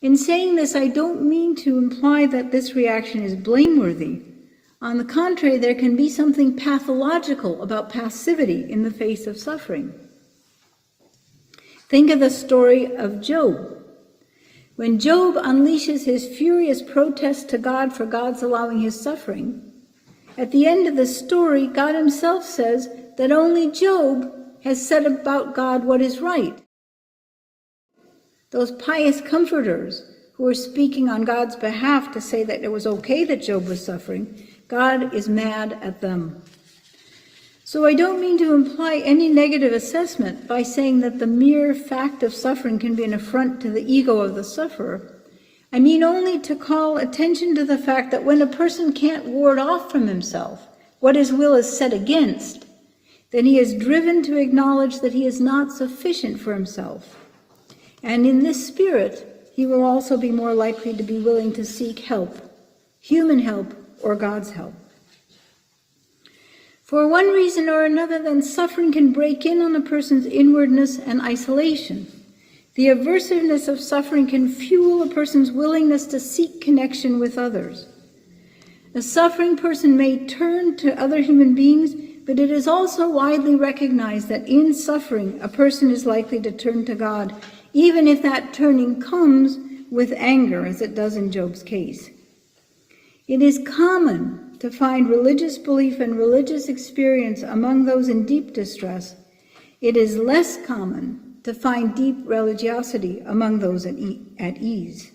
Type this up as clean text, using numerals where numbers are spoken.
In saying this, I don't mean to imply that this reaction is blameworthy. On the contrary, there can be something pathological about passivity in the face of suffering. Think of the story of Job. When Job unleashes his furious protest to God for God's allowing his suffering, at the end of the story, God himself says that only Job has said about God what is right. Those pious comforters who were speaking on God's behalf to say that it was okay that Job was suffering, God is mad at them. So I don't mean to imply any negative assessment by saying that the mere fact of suffering can be an affront to the ego of the sufferer. I mean only to call attention to the fact that when a person can't ward off from himself what his will is set against, then he is driven to acknowledge that he is not sufficient for himself. And in this spirit, he will also be more likely to be willing to seek help, human help or God's help. For one reason or another, then, suffering can break in on a person's inwardness and isolation. The aversiveness of suffering can fuel a person's willingness to seek connection with others. A suffering person may turn to other human beings, but it is also widely recognized that in suffering, a person is likely to turn to God, even if that turning comes with anger, as it does in Job's case. It is common to find religious belief and religious experience among those in deep distress. It is less common to find deep religiosity among those at ease.